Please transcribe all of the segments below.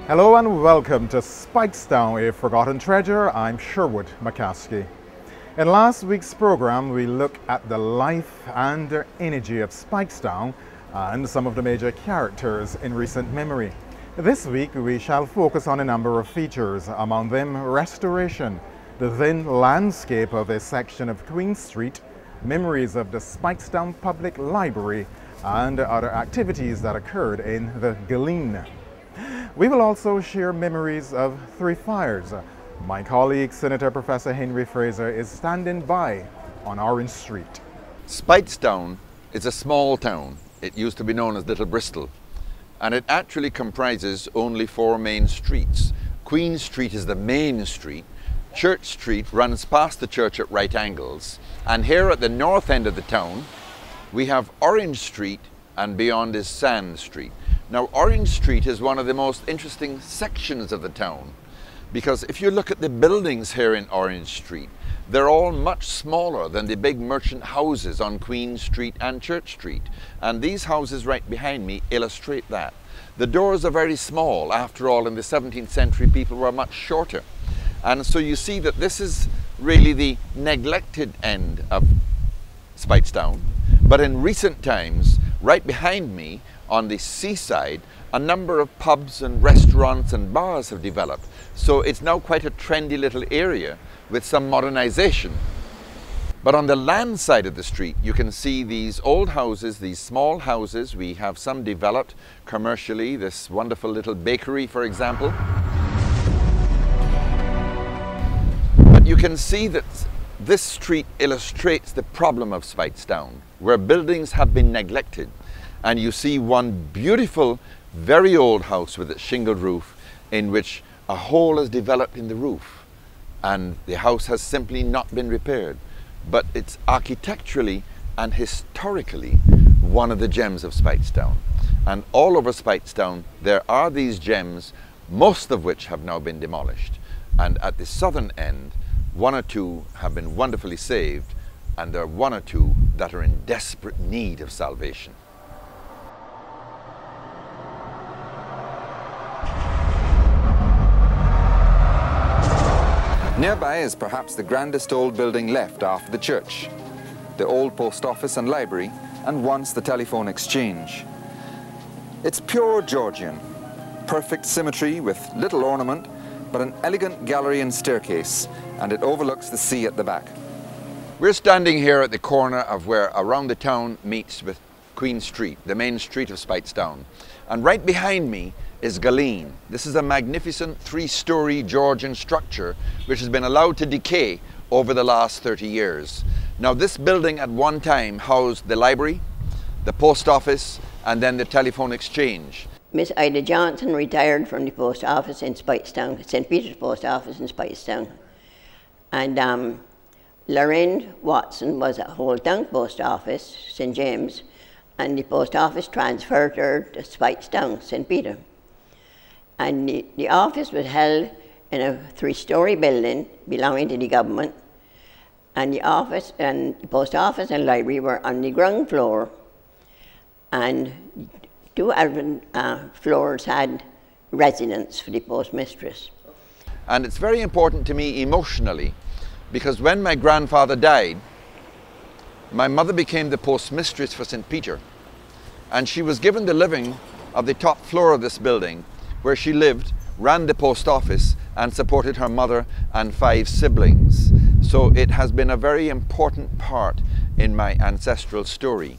Hello and welcome to Speightstown, a forgotten treasure. I'm Sherwood McCaskey. In last week's program, we look at the life and energy of Speightstown and some of the major characters in recent memory. This week, we shall focus on a number of features, among them restoration, the then landscape of a section of Queen Street, memories of the Speightstown Public Library, and other activities that occurred in the Galeen. We will also share memories of three fires. My colleague, Senator Professor Henry Fraser, is standing by on Orange Street. Speightstown is a small town. It used to be known as Little Bristol, and it actually comprises only four main streets. Queen Street is the main street. Church Street runs past the church at right angles, and here at the north end of the town we have Orange Street, and beyond is Sand Street. Now, Orange Street is one of the most interesting sections of the town, because if you look at the buildings here in Orange Street, they're all much smaller than the big merchant houses on Queen Street and Church Street. And these houses right behind me illustrate that. The doors are very small. After all, in the 17th century, people were much shorter. And so you see that this is really the neglected end of Speightstown. But in recent times, right behind me, on the seaside, a number of pubs and restaurants and bars have developed. So it's now quite a trendy little area with some modernization. But on the land side of the street, you can see these old houses, these small houses. We have some developed commercially, this wonderful little bakery, for example. But you can see that this street illustrates the problem of Speightstown, where buildings have been neglected. And you see one beautiful, very old house with its shingled roof, in which a hole has developed in the roof, and the house has simply not been repaired. But it's architecturally and historically one of the gems of Speightstown. And all over Speightstown there are these gems, most of which have now been demolished. And at the southern end, one or two have been wonderfully saved, and there are one or two that are in desperate need of salvation. Nearby is perhaps the grandest old building left after the church, the old post office and library, and once the telephone exchange. It's pure Georgian, perfect symmetry with little ornament, but an elegant gallery and staircase, and it overlooks the sea at the back. We're standing here at the corner of where around the town meets with Queen Street, the main street of Speightstown. And right behind me is Galeen. This is a magnificent three-story Georgian structure which has been allowed to decay over the last 30 years. Now, this building at one time housed the library, the post office, and then the telephone exchange. Miss Ida Johnson retired from the post office in Speightstown, St. Peter's Post Office in Speightstown. And Lorraine Watson was at Holtown Post Office, St. James, and the post office transferred her to Speightstown, St. Peter. And the office was held in a three-story building belonging to the government, and the office and the post office and library were on the ground floor, and two other floors had residence for the postmistress. And it's very important to me emotionally, because when my grandfather died, my mother became the postmistress for St. Peter, and she was given the living of the top floor of this building, where she lived, ran the post office, and supported her mother and 5 siblings. So it has been a very important part in my ancestral story.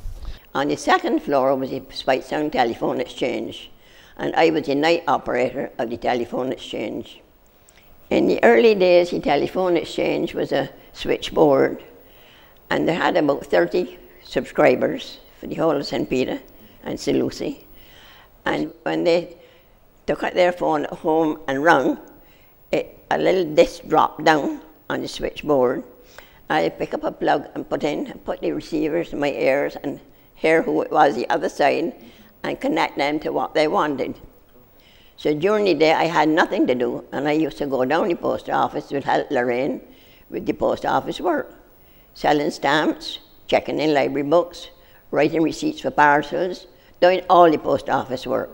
On the second floor was the Speightstown Telephone Exchange, and I was the night operator of the telephone exchange. In the early days, the telephone exchange was a switchboard, and they had about 30 subscribers for the whole of St. Peter and St. Lucy. And when they took out their phone at home and rung, a little disc dropped down on the switchboard. I'd pick up a plug and put the receivers in my ears and hear who it was the other side and connect them to what they wanted. So during the day I had nothing to do, and I used to go down the post office to help Lorraine with the post office work, selling stamps, checking in library books, writing receipts for parcels, doing all the post office work.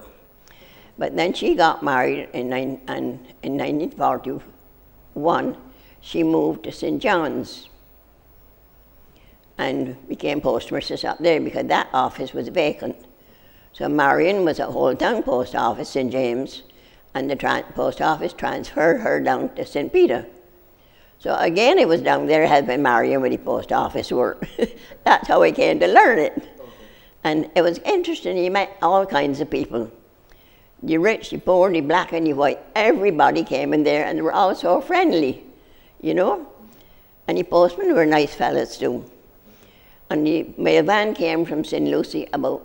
But then she got married in 1941. She moved to St. John's and became postmistress up there because that office was vacant. So Marion was at Old Town Post Office, St. James, and the post office transferred her down to St. Peter. So again, I was down there helping Marion with the post office work. That's how I came to learn it. And it was interesting, you met all kinds of people. The rich, the poor, the black and the white, everybody came in there and they were all so friendly, you know. And the postmen were nice fellas too. And the mail van came from St. Lucie about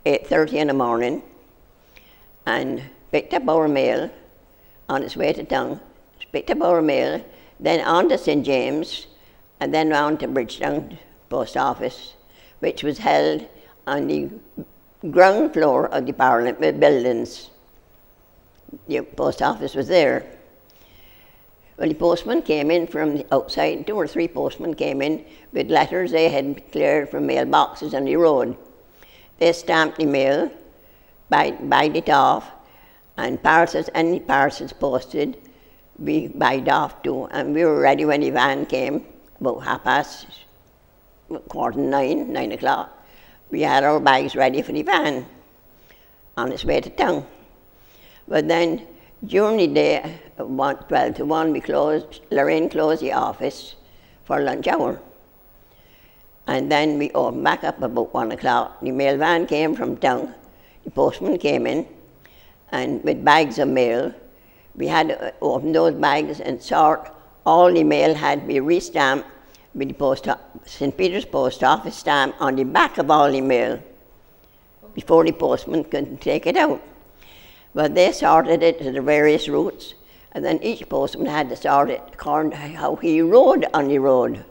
8:30 in the morning and picked up our mail on its way to town, picked up our mail, then on to St. James, and then round to Bridgetown Post Office, which was held on the ground floor of the Parliament buildings. The post office was there. Well, the postman came in from the outside, 2 or 3 postmen came in with letters they had cleared from mailboxes on the road. They stamped the mail, bagged it off, and parcels, any parcels posted, we bagged off too, and we were ready when the van came, about 9:15, 9 o'clock. We had our bags ready for the van on its way to town. But then during the day, 12 to 1, Lorraine closed the office for lunch hour. And then we opened back up about 1 o'clock. The mail van came from town. The postman came in, and with bags of mail, we had to open those bags and sort. All the mail had to be re-stamped with the St. Peter's Post Office stamp on the back of all the mail before the postman could take it out. But they sorted it to the various routes, and then each postman had to sort it according to how he rode on the road,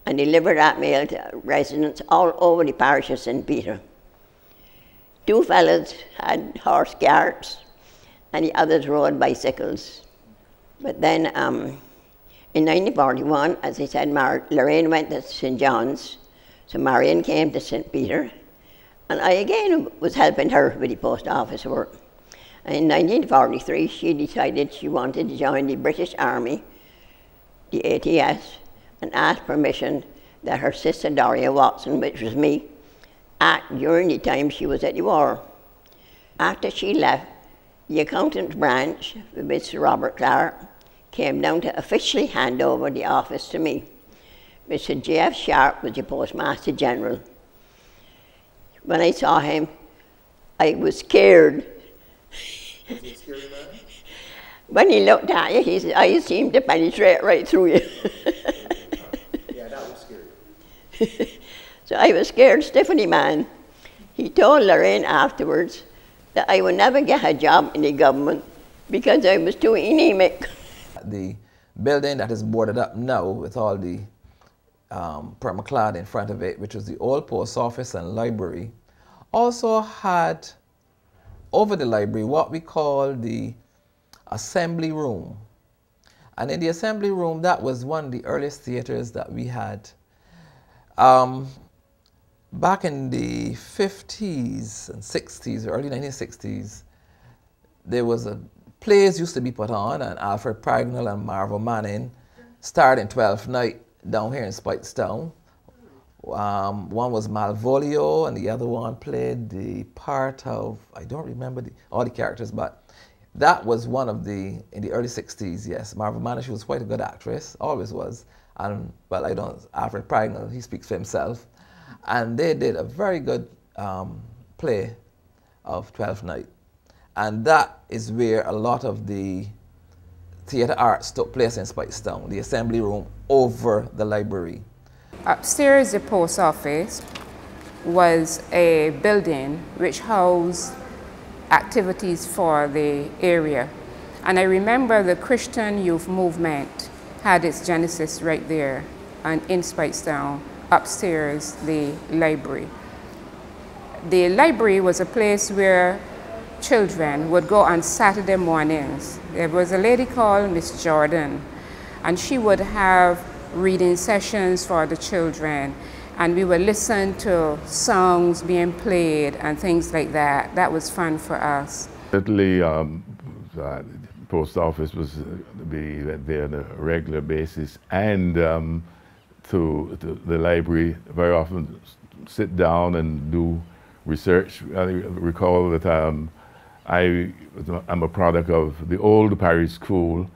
and deliver that mail to residents all over the parish of St. Peter. 2 fellows had horse carts, and the others rode bicycles. But then in 1941, as I said, Lorraine went to St. John's, so Marion came to St. Peter, and I again was helping her with the post office work. And in 1943, she decided she wanted to join the British Army, the ATS, and asked permission that her sister Doria Watson, which was me, act during the time she was at the war. After she left, the accountant's branch, with Mr. Robert Clark, came down to officially hand over the office to me. Mr. J.F. Sharp was the Postmaster General. When I saw him, I was scared. Was he a scary man? When he looked at you, his eyes seemed to penetrate right through you. Yeah, that was scary. So I was scared stiff of the man. He told Lorraine afterwards that I would never get a job in the government because I was too anemic. The building that is boarded up now with all the permaclad in front of it, which was the old post office and library, also had over the library what we call the assembly room. And in the assembly room, that was one of the earliest theaters that we had. Back in the 50s and 60s, early 1960s, there was plays used to be put on, and Alfred Pragnell and Marvel Manning starred in 12th Night down here in Speightstown. One was Malvolio, and the other one played the part of, I don't remember all the characters, but that was one of in the early 60s, yes. Marvel Manning, she was quite a good actress, always was. And, well, Alfred Pragnell, he speaks for himself. And they did a very good play of 12th Night. And that is where a lot of the theatre arts took place in Speightstown, the assembly room over the library. Upstairs, the post office was a building which housed activities for the area. And I remember the Christian youth movement had its genesis right there, and in Speightstown, upstairs, the library. The library was a place where children would go on Saturday mornings. There was a lady called Miss Jordan, and she would have reading sessions for the children, and we would listen to songs being played and things like that. That was fun for us. Certainly, the post office was be there on a regular basis, and to the library very often sit down and do research. I recall that I'm a product of the old parish school,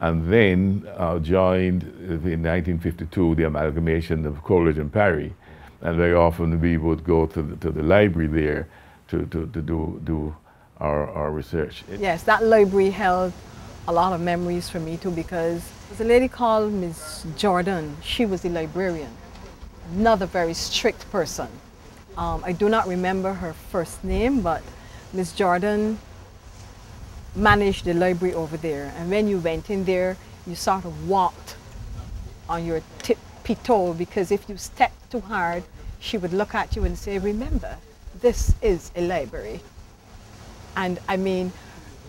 and then joined in 1952 the amalgamation of Coleridge and Parry, and very often we would go to the library there to do our research. Yes, that library held a lot of memories for me too, because there's a lady called Miss Jordan. She was the librarian, another very strict person. I do not remember her first name, but Miss Jordan managed the library over there. And when you went in there, you sort of walked on your tippy-toe, because if you stepped too hard, she would look at you and say, "Remember, this is a library." And I mean,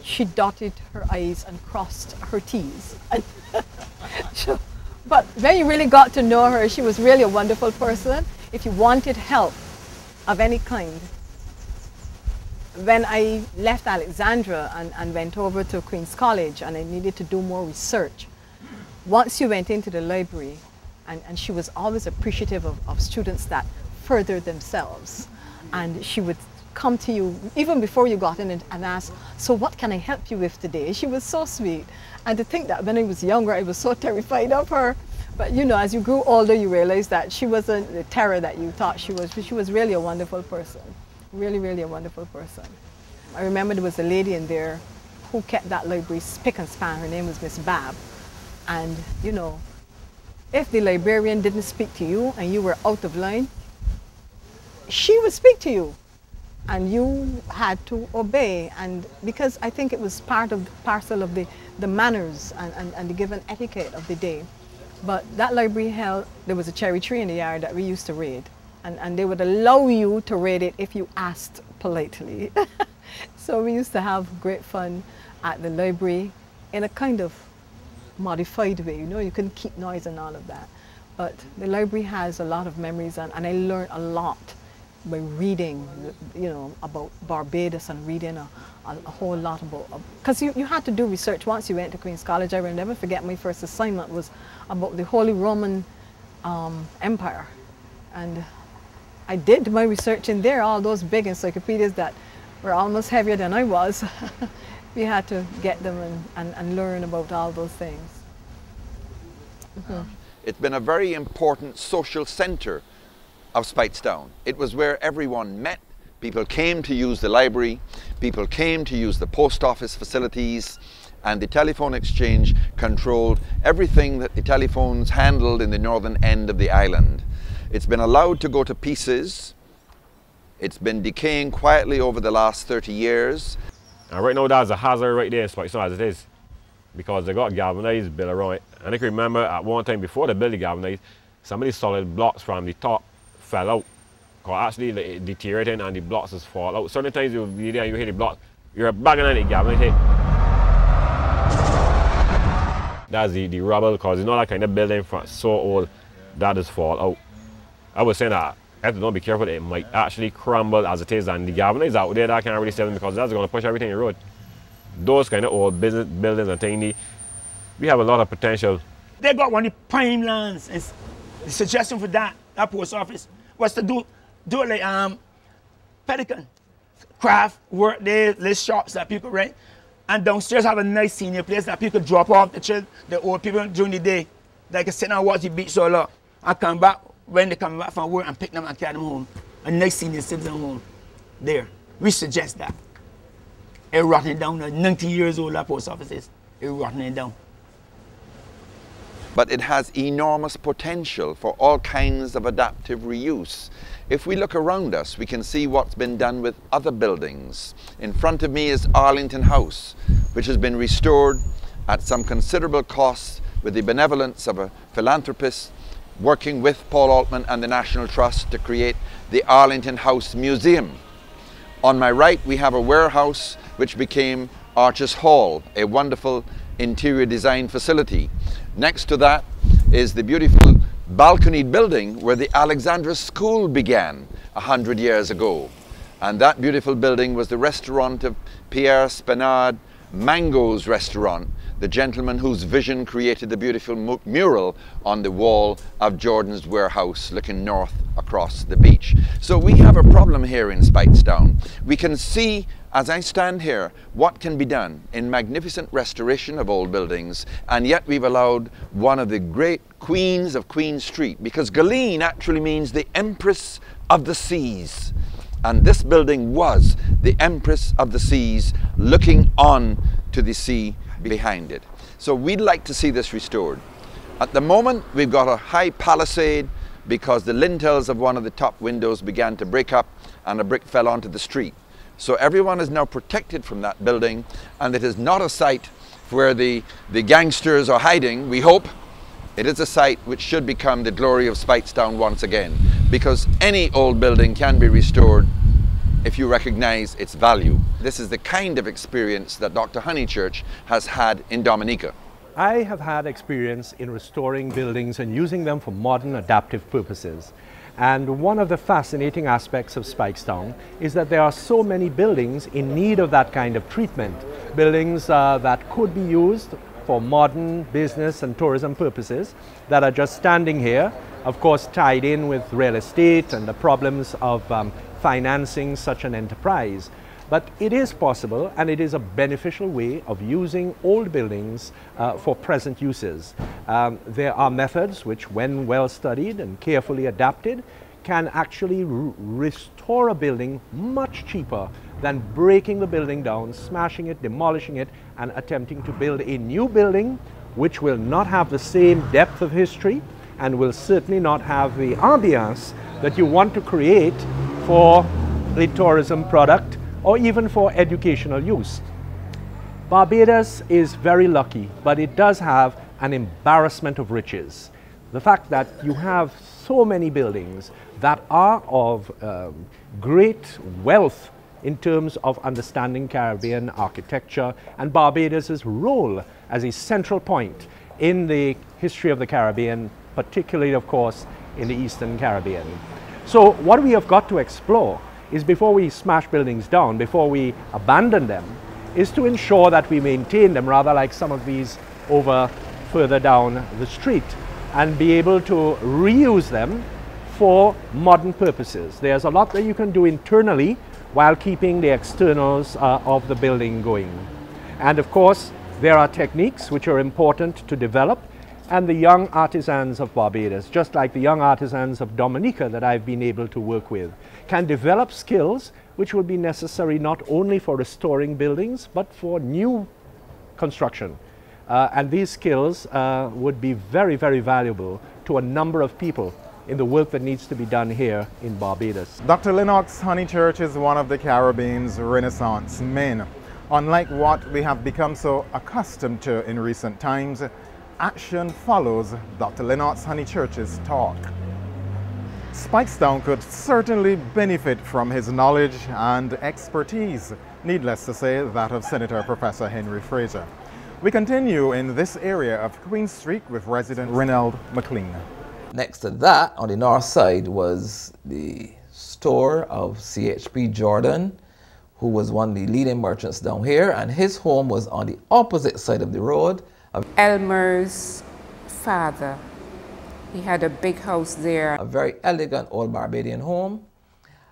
she dotted her I's and crossed her T's. But when you really got to know her, she was really a wonderful person. If you wanted help of any kind, when I left Alexandra and went over to Queen's College and I needed to do more research, once you went into the library, and she was always appreciative of students that furthered themselves, and she would come to you even before you got in and ask, "So what can I help you with today?" She was so sweet. And to think that when I was younger, I was so terrified of her. But you know, as you grew older, you realize that she wasn't the terror that you thought she was. She was really a wonderful person. Really, really a wonderful person. I remember there was a lady in there who kept that library spick and span. Her name was Miss Bab. And you know, if the librarian didn't speak to you and you were out of line, she would speak to you. And you had to obey, and because I think it was parcel of the manners and the given etiquette of the day. But that library held, there was a cherry tree in the yard that we used to raid, and they would allow you to raid it if you asked politely. So we used to have great fun at the library in a kind of modified way. You know, you couldn't keep noise and all of that. But the library has a lot of memories, and I learned a lot by reading, you know, about Barbados, and reading a whole lot about, because you had to do research once you went to Queen's College. I will never forget my first assignment was about the Holy Roman Empire. And I did my research in there, all those big encyclopedias that were almost heavier than I was. We had to get them and learn about all those things. Mm-hmm. It's been a very important social centre of Speightstown. It was where everyone met. People came to use the library, people came to use the post office facilities, and the telephone exchange controlled everything that the telephones handled in the northern end of the island. It's been allowed to go to pieces. It's been decaying quietly over the last 30 years. And right now there's a hazard right there in Speightstown as it is, because they got galvanized built around it. And I can remember at one time before they built the galvanized, some of these solid blocks from the top fell out. Because actually it deteriorating and the blocks just fall out. Certain times you'll be there and you hit the block, you're banging on the galvanized hit. That's the rubble, because you know that kind of building from so old, that just fall out. I was saying that I have to don't be careful, it might actually crumble as it is, and the galvanized out there that can't really sell them, because that's going to push everything in the road. Those kind of old business buildings and things, we have a lot of potential. They got one of the prime lands, and the suggestion for that post office was to do it like pelican, craft work there, list shops that people rent, and downstairs have a nice senior place that people drop off the old people during the day. They can sit and watch the beach all up and come back when they come back from work and pick them and carry them home. A nice senior citizen home there. We suggest that. It's rotting down. 90 years old that post office is. It's rotting down. But it has enormous potential for all kinds of adaptive reuse. If we look around us, we can see what's been done with other buildings. In front of me is Arlington House, which has been restored at some considerable cost with the benevolence of a philanthropist working with Paul Altman and the National Trust to create the Arlington House Museum. On my right, we have a warehouse which became Arches Hall, a wonderful interior design facility. Next to that is the beautiful balconied building where the Alexandra School began 100 years ago. And that beautiful building was the restaurant of Pierre Spenard Mango's restaurant, the gentleman whose vision created the beautiful mural on the wall of Jordan's warehouse looking north across the beach. So we have a problem here in Speightstown. We can see, as I stand here, what can be done in magnificent restoration of old buildings, and yet we've allowed one of the great queens of Queen Street, because Galeen actually means the Empress of the Seas. And this building was the Empress of the Seas, looking on to the sea behind it. So we'd like to see this restored. At the moment, we've got a high palisade because the lintels of one of the top windows began to break up and a brick fell onto the street. So everyone is now protected from that building, and it is not a site where the gangsters are hiding, we hope. It is a site which should become the glory of Speightstown once again, because any old building can be restored if you recognize its value. This is the kind of experience that Dr. Honeychurch has had in Dominica. I have had experience in restoring buildings and using them for modern adaptive purposes. And one of the fascinating aspects of Speightstown is that there are so many buildings in need of that kind of treatment. Buildings that could be used for modern business and tourism purposes that are just standing here, of course tied in with real estate and the problems of financing such an enterprise. But it is possible, and it is a beneficial way of using old buildings for present uses. There are methods which, when well studied and carefully adapted, can actually restore a building much cheaper than breaking the building down, smashing it, demolishing it, and attempting to build a new building which will not have the same depth of history and will certainly not have the ambiance that you want to create for a tourism product or even for educational use. Barbados is very lucky, but it does have an embarrassment of riches. The fact that you have so many buildings that are of great wealth in terms of understanding Caribbean architecture and Barbados's role as a central point in the history of the Caribbean, particularly, of course, in the Eastern Caribbean. So what we have got to explore is, before we smash buildings down, before we abandon them, is to ensure that we maintain them, rather like some of these over further down the street, and be able to reuse them for modern purposes. There's a lot that you can do internally while keeping the externals of the building going. And of course, there are techniques which are important to develop, and the young artisans of Barbados, just like the young artisans of Dominica that I've been able to work with, can develop skills which will be necessary not only for restoring buildings, but for new construction. And these skills would be very, very valuable to a number of people in the work that needs to be done here in Barbados. Dr. Lennox Honeychurch is one of the Caribbean's Renaissance men. Unlike what we have become so accustomed to in recent times, action follows Dr. Lennox Honeychurch's talk. Speightstown could certainly benefit from his knowledge and expertise, needless to say that of Senator Professor Henry Fraser. We continue in this area of Queen Street with resident Reynold McLean. Next to that, on the north side, was the store of CHP Jordan, who was one of the leading merchants down here, and his home was on the opposite side of the road. Elmer's father, he had a big house there. A very elegant old Barbadian home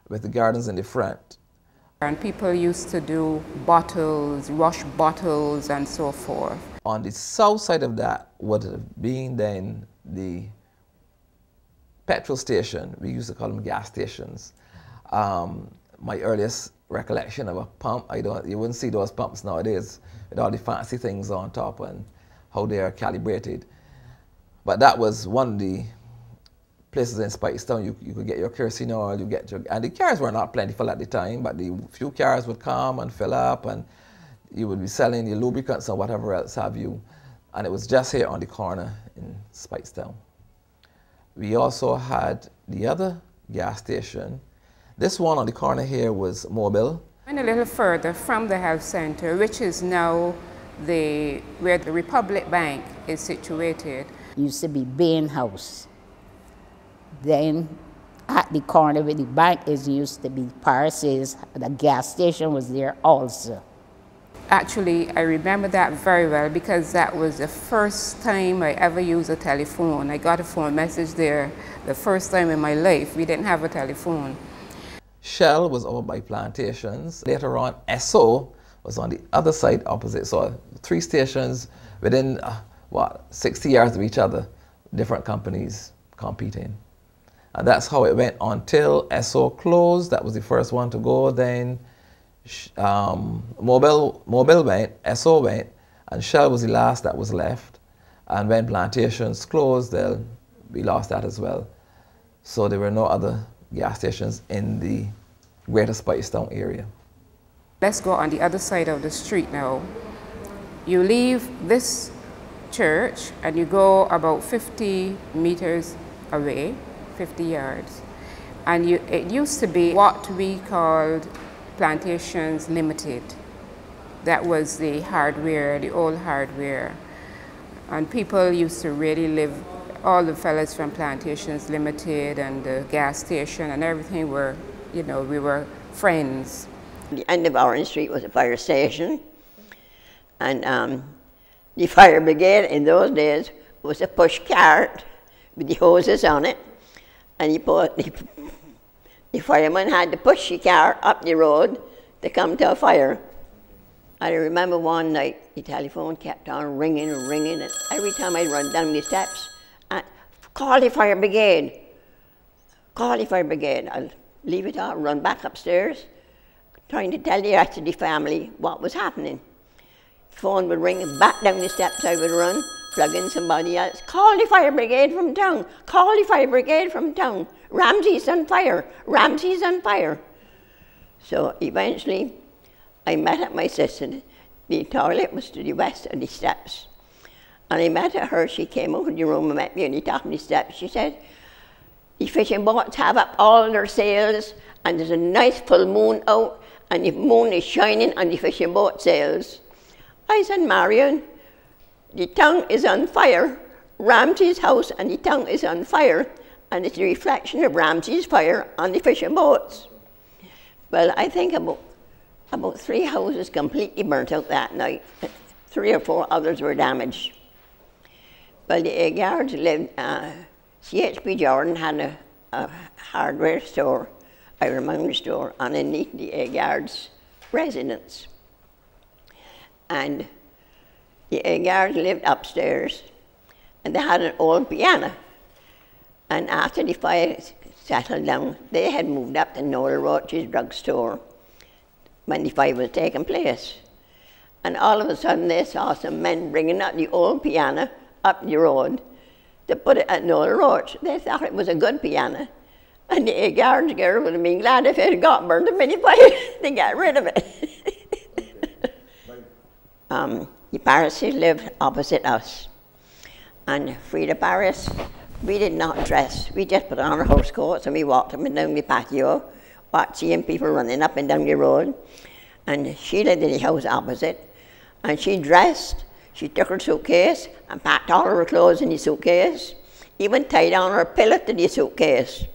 with the gardens in the front. And people used to do bottles, rush bottles and so forth. On the south side of that would have been then the petrol station. We used to call them gas stations. My earliest recollection of a pump, you wouldn't see those pumps nowadays with all the fancy things on top and how they are calibrated. But that was one of the places in Speightstown you could get your kerosene oil, and the cars were not plentiful at the time, but the few cars would come and fill up, and you would be selling your lubricants and whatever else have you. And it was just here on the corner in Speightstown. We also had the other gas station. This one on the corner here was Mobile. And a little further from the health center, which is now where the Republic Bank is situated. Used to be Bain House. Then at the corner where the bank is used to be Paris's. The gas station was there also. Actually, I remember that very well because that was the first time I ever used a telephone. I got a phone message there the first time in my life. We didn't have a telephone. Shell was over by Plantations. Later on, SO was on the other side opposite. So 3 stations within, 60 yards of each other, different companies competing. And that's how it went until SO closed. That was the first one to go. Then Mobile went, SO went, and Shell was the last that was left. And when Plantations closed, we lost that as well. So there were no other gas stations in the greater Speightstown area. Let's go on the other side of the street now. You leave this church and you go about 50 meters away, 50 yards. And it used to be what we called Plantations Limited. That was the hardware, the old hardware. And people used to really live, all the fellas from Plantations Limited and the gas station and everything were, you know, we were friends. The end of Orange Street was a fire station, and the fire brigade in those days was a push cart with the hoses on it, and the fireman had to push the car up the road to come to a fire. I remember one night the telephone kept on ringing and ringing, and every time I'd run down the steps, call the fire brigade, call the fire brigade. I'll leave it all, run back upstairs, trying to tell the rest of the family what was happening. The phone would ring, and back down the steps I would run, plug in somebody else, call the fire brigade from town, call the fire brigade from town. Ramsey's on fire, Ramsey's on fire. So eventually, I met at my sister. The toilet was to the west of the steps. And I met her, she came over to the room and met me on the top of the steps. She said, the fishing boats have up all their sails, and there's a nice full moon out, and the moon is shining on the fishing boat sails. I said, Marion, the town is on fire. Ramsey's house and the town is on fire, and it's a reflection of Ramsey's fire on the fishing boats. Well, I think about 3 houses completely burnt out that night. 3 or 4 others were damaged. Well, the Egards lived, CHP Jordan had a hardware store, I remember the store, underneath the Egards' residence. And the Egards lived upstairs, and they had an old piano. And after the fire settled down, they had moved up to Noel Roach's drugstore when the fire was taking place. And all of a sudden they saw some men bringing up the old piano up the road to put it at Noel Roach. They thought it was a good piano. And the Egards girl would have been glad if it had got burned up in the fire to get rid of it. The Parises lived opposite us. And Frida Paris, we did not dress. We just put on our horse coats and we walked up and down the patio, watching people running up and down the road. And she lived in the house opposite. And she dressed, she took her suitcase and packed all her clothes in the suitcase, even tied on her pillow to the suitcase,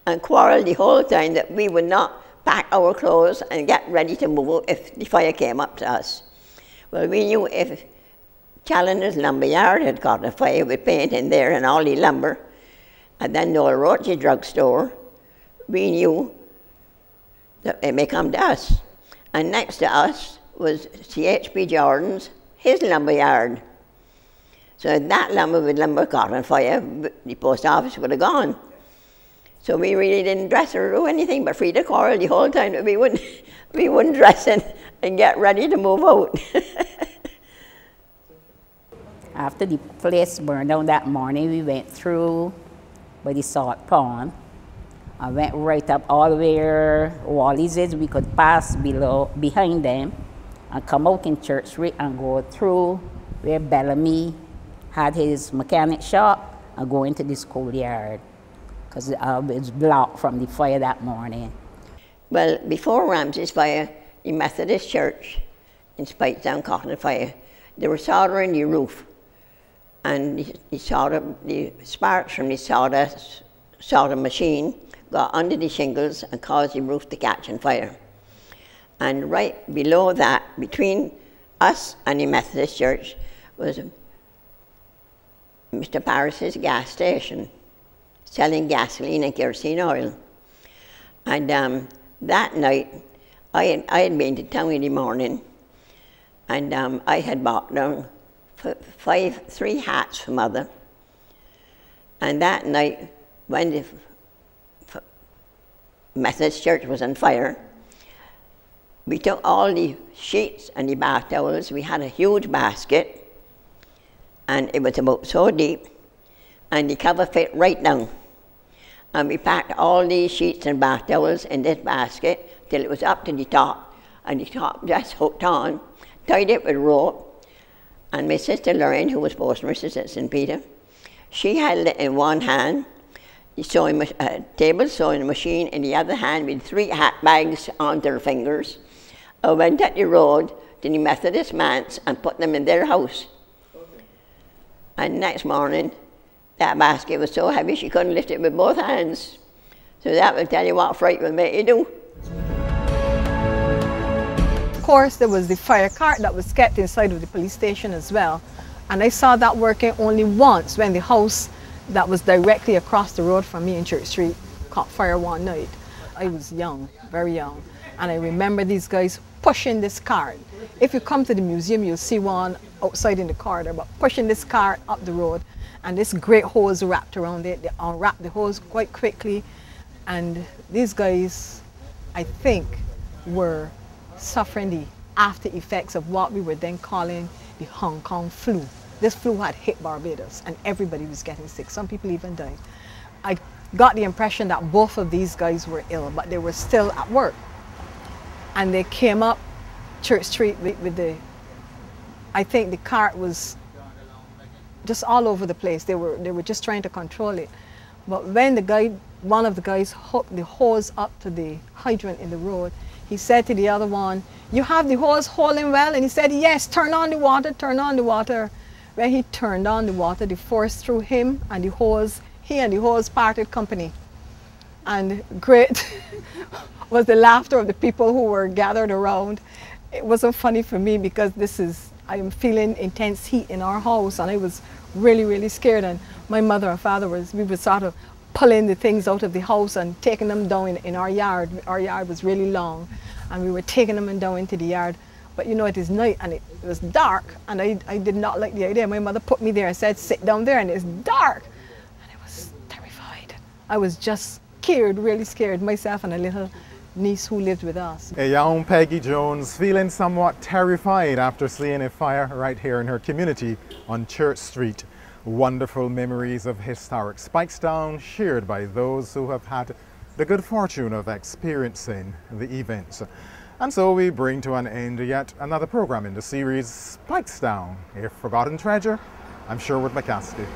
and quarreled the whole time that we would not pack our clothes and get ready to move if the fire came up to us. Well, we knew if Challenger's lumberyard had caught a fire with paint in there and all the lumber, and then Noel Roach's drugstore, we knew that it may come to us. And next to us was CHP Jordan's, his lumberyard. So if that lumber caught on fire, the post office would have gone. So we really didn't dress or do anything, but Frida quarreled the whole time that we wouldn't dress and get ready to move out. After the place burned down that morning, we went through by the salt pond. I went right up all the way where Wally's is. We could pass behind them and come out in Church Street and go through where Bellamy had his mechanic shop and go into the schoolyard because it was blocked from the fire that morning. Well, before Ramsey's fire, the Methodist Church in Speightstown caught on fire. They were soldering the roof, and the sparks from the sawdust sawing machine got under the shingles and caused the roof to catch on fire. And right below that, between us and the Methodist Church, was Mr. Paris's gas station, selling gasoline and kerosene oil. And that night, I had been to town in the morning, and I had bought down 3 hats for Mother. And that night, when the Methodist Church was on fire, we took all the sheets and the bath towels. We had a huge basket, and it was about so deep, and the cover fit right down. And we packed all these sheets and bath towels in this basket till it was up to the top, and the top just hooked on, tied it with rope. And my sister Lorraine, who was postmistress at St. Peter, she held it in one hand, the table sewing machine in the other hand with 3 hat bags on their fingers. I went up the road to the Methodist manse and put them in their house. Okay. And next morning, that basket was so heavy she couldn't lift it with both hands. So that will tell you what fright will make you do. Of course, there was the fire cart that was kept inside of the police station as well. And I saw that working only once when the house that was directly across the road from me in Church Street caught fire one night. I was young, very young, and I remember these guys pushing this cart. If you come to the museum, you'll see one outside in the corridor, but pushing this cart up the road, and this great hose wrapped around it. They unwrapped the hose quite quickly, and these guys, I think, were suffering the after effects of what we were then calling the Hong Kong flu. This flu had hit Barbados, and everybody was getting sick. Some people even died. I got the impression that both of these guys were ill, but they were still at work. And they came up Church Street with the, I think the cart was just all over the place. They were just trying to control it. But when one of the guys hooked the hose up to the hydrant in the road, he said to the other one, "You have the hose holding well?" And he said, "Yes, turn on the water, turn on the water." When he turned on the water, the force through him and the hose, he and the hose parted company. And great was the laughter of the people who were gathered around. It wasn't funny for me because I am feeling intense heat in our house, and I was really, really scared. And my mother and father we were sort of pulling the things out of the house and taking them down in our yard. Our yard was really long, and we were taking them down into the yard. But you know, it is night and it was dark, and I did not like the idea. My mother put me there and said, "Sit down there," and it's dark. And I was terrified. I was just scared, really scared, myself and a little niece who lived with us. A young Peggy Jones feeling somewhat terrified after seeing a fire right here in her community on Church Street. Wonderful memories of historic Speightstown shared by those who have had the good fortune of experiencing the events. And so we bring to an end yet another program in the series Speightstown, a Forgotten Treasure. I'm Sherwood McCaskey.